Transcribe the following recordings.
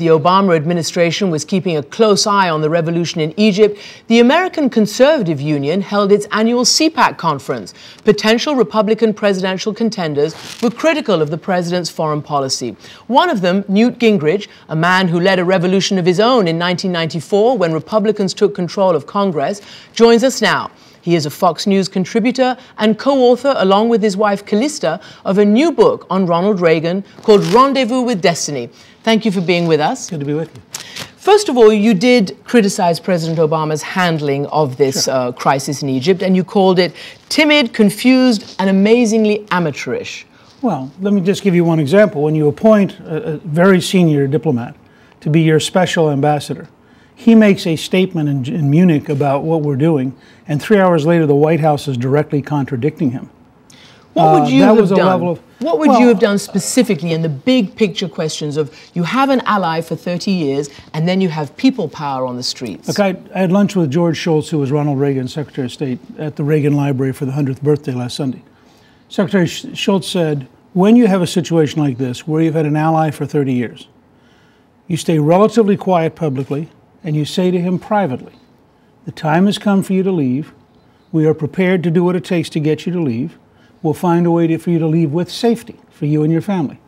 the Obama administration was keeping a close eye on the revolution in Egypt, the American Conservative Union held its annual CPAC conference. Potential Republican presidential contenders were critical of the president's foreign policy. One of them, Newt Gingrich, a man who led a revolution of his own in 1994 when Republicans took control of Congress, joins us now. He is a Fox News contributor and co-author, along with his wife Callista, of a new book on Ronald Reagan called Rendezvous with Destiny. Thank you for being with us. Good to be with you. First of all, you did criticize President Obama's handling of this crisis in Egypt, and you called it timid, confused, and amazingly amateurish. Well, let me just give you one example. When you appoint a very senior diplomat to be your special ambassador, he makes a statement in Munich about what we're doing, and 3 hours later the White House is directly contradicting him. What would you have done? What would you have done specifically in the big picture questions of you have an ally for 30 years and then you have people power on the streets? Look, I had lunch with George Shultz, who was Ronald Reagan's Secretary of State, at the Reagan Library for the 100th birthday last Sunday. Secretary Shultz said, when you have a situation like this where you've had an ally for 30 years, you stay relatively quiet publicly, and you say to him privately, the time has come for you to leave. We are prepared to do what it takes to get you to leave. We'll find a way for you to leave with safety for you and your family.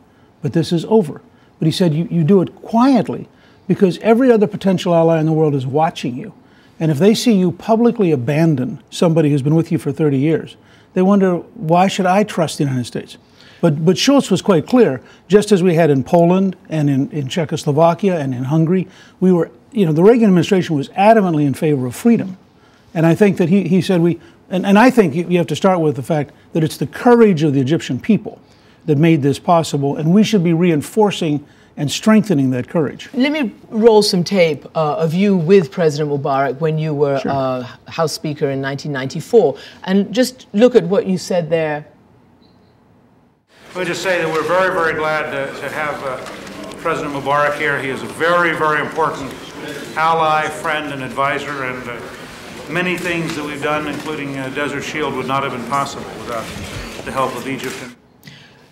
But this is over. But he said you do it quietly because every other potential ally in the world is watching you. And if they see you publicly abandon somebody who's been with you for 30 years, they wonder, why should I trust the United States? But Shultz was quite clear, just as we had in Poland and in Czechoslovakia and in Hungary, we were, the Reagan administration was adamantly in favor of freedom. And I think that he said and I think you have to start with the fact that it's the courage of the Egyptian people that made this possible, and we should be reinforcing and strengthening that courage. Let me roll some tape of you with President Mubarak when you were House Speaker in 1994, and just look at what you said there. Let me just say that we're very, very glad to have President Mubarak here. He is a very, very important ally, friend, and advisor, and many things that we've done, including Desert Shield, would not have been possible without the help of Egypt.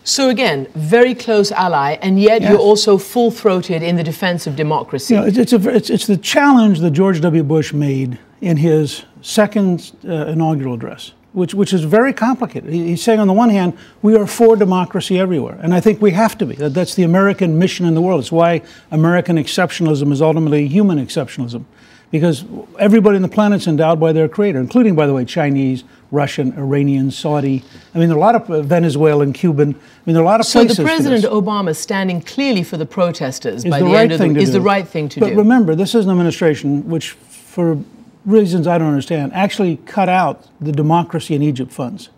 So again, very close ally, and yet you're also full-throated in the defense of democracy. It's the challenge that George W. Bush made in his second inaugural address, which is very complicated. He's saying, on the one hand, we are for democracy everywhere, and I think we have to be. That's the American mission in the world. It's why American exceptionalism is ultimately human exceptionalism, because everybody on the planet's endowed by their creator, including, by the way, Chinese, Russian, Iranian, Saudi. I mean, there are a lot of Venezuelan, Cuban. I mean, there are a lot of places. So the President Obama standing clearly for the protesters by the end of the is the right thing to do. But remember, this is an administration which, for reasons I don't understand, actually cut out the democracy in Egypt funds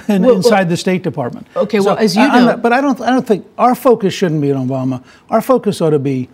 inside the State Department. Okay, well, as you know, but I don't think our focus shouldn't be on Obama. Our focus ought to be,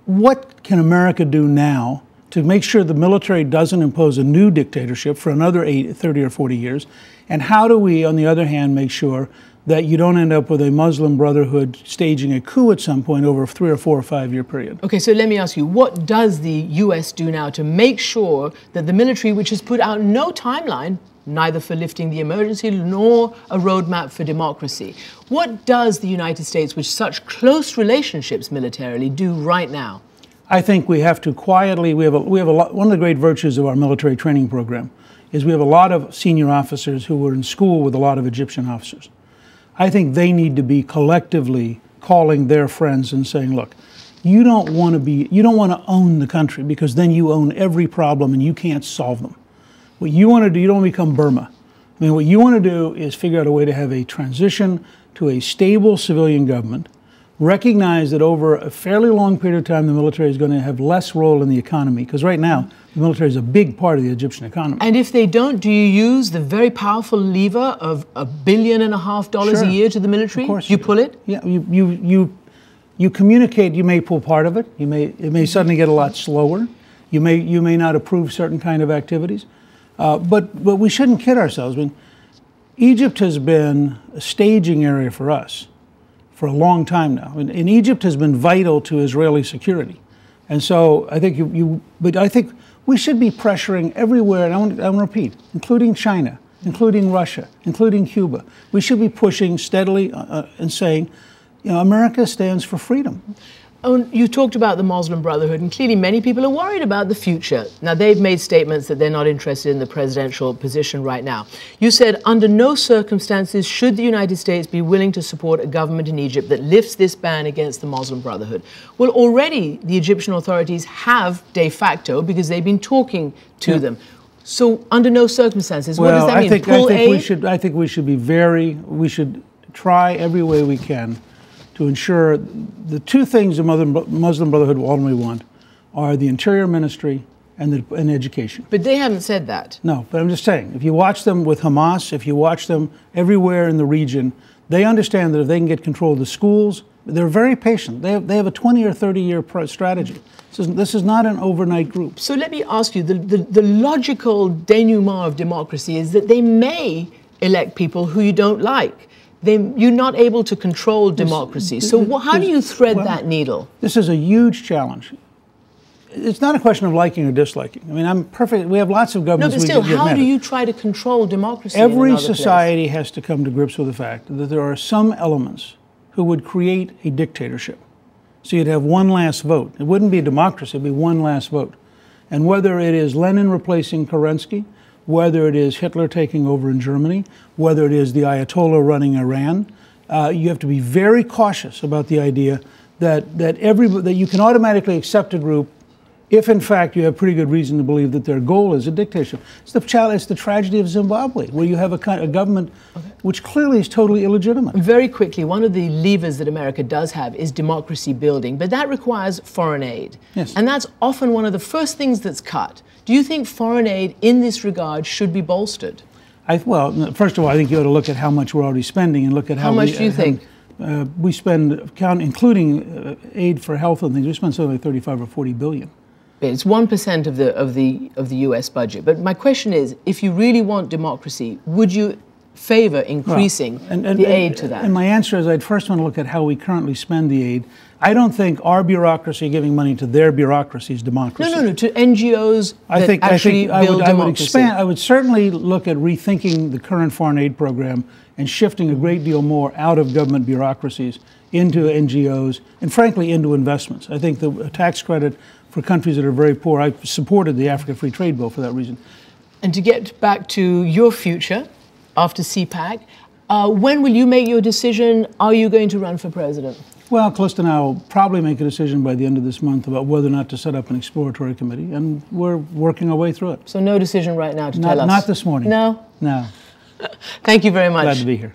what can America do now to make sure the military doesn't impose a new dictatorship for another 30 or 40 years? And how do we, on the other hand, make sure that you don't end up with a Muslim Brotherhood staging a coup at some point over a 3 or 4 or 5 year period? Okay, so let me ask you, what does the U.S. do now to make sure that the military, which has put out no timeline, neither for lifting the emergency nor a roadmap for democracy, what does the United States, with such close relationships militarily, do right now? I think we have to quietly, we have a lot, one of the great virtues of our military training program is we have a lot of senior officers who were in school with a lot of Egyptian officers. I think they need to be collectively calling their friends and saying, look, you don't want to own the country, because then you own every problem and you can't solve them. What you want to do, you don't want to become Burma. I mean, what you want to do is figure out a way to have a transition to a stable civilian government, recognize that over a fairly long period of time the military is going to have less role in the economy, because right now the military is a big part of the Egyptian economy. And if they don't, do you use the very powerful lever of $1.5 billion a year to the military? Of course you pull it? Yeah, you communicate. You may pull part of it. It may suddenly get a lot slower. You may not approve certain kind of activities. But we shouldn't kid ourselves. I mean, Egypt has been a staging area for us for a long time now. And Egypt has been vital to Israeli security. And so I think but I think we should be pressuring everywhere, and I want to repeat, including China, including Russia, including Cuba. We should be pushing steadily and saying, America stands for freedom. You talked about the Muslim Brotherhood, and clearly many people are worried about the future. Now, they've made statements that they're not interested in the presidential position right now. You said, under no circumstances should the United States be willing to support a government in Egypt that lifts this ban against the Muslim Brotherhood. Well, already the Egyptian authorities have de facto, because they've been talking to them. So, under no circumstances, what does that mean? Pull aid? I think we should try every way we can to ensure the two things the Muslim Brotherhood will ultimately want are the Interior Ministry and education. But they haven't said that. No, but I'm just saying, if you watch them with Hamas, if you watch them everywhere in the region, they understand that if they can get control of the schools, they're very patient. They have a 20 or 30-year strategy. This is not an overnight group. So let me ask you, the logical denouement of democracy is that they may elect people who you don't like. You're not able to control democracy. So how do you thread that needle? This is a huge challenge. It's not a question of liking or disliking. I mean, we have lots of governments. No, but still, how do you try to control democracy? Every society has to come to grips with the fact that there are some elements who would create a dictatorship. So you'd have one last vote. It wouldn't be a democracy, it'd be one last vote. And whether it is Lenin replacing Kerensky, whether it is Hitler taking over in Germany, whether it is the Ayatollah running Iran, you have to be very cautious about the idea that you can automatically accept a group if, in fact, you have pretty good reason to believe that their goal is a dictatorship. It's the tragedy of Zimbabwe, where you have a government which clearly is totally illegitimate. Very quickly, one of the levers that America does have is democracy building, but that requires foreign aid. Yes. And that's often one of the first things that's cut. Do you think foreign aid in this regard should be bolstered? Well, first of all, I think you ought to look at how much we're already spending and look at how much do you think? We spend, including aid for health and things, we spend something like 35 or 40 billion. It's 1% of the U.S. budget. But my question is, if you really want democracy, would you favor increasing the aid to that? And my answer is, I'd first want to look at how we currently spend the aid. I don't think our bureaucracy giving money to their bureaucracy is democracy. No, to NGOs that actually build democracy. I would certainly look at rethinking the current foreign aid program and shifting a great deal more out of government bureaucracies into NGOs and, frankly, into investments. I think the tax credit for countries that are very poor, I supported the Africa Free Trade Bill for that reason. And to get back to your future after CPAC, when will you make your decision? Are you going to run for president? Well, Calista and I will probably make a decision by the end of this month about whether or not to set up an exploratory committee, and we're working our way through it. So no decision right now to tell us? Not this morning. No? No. Thank you very much. Glad to be here.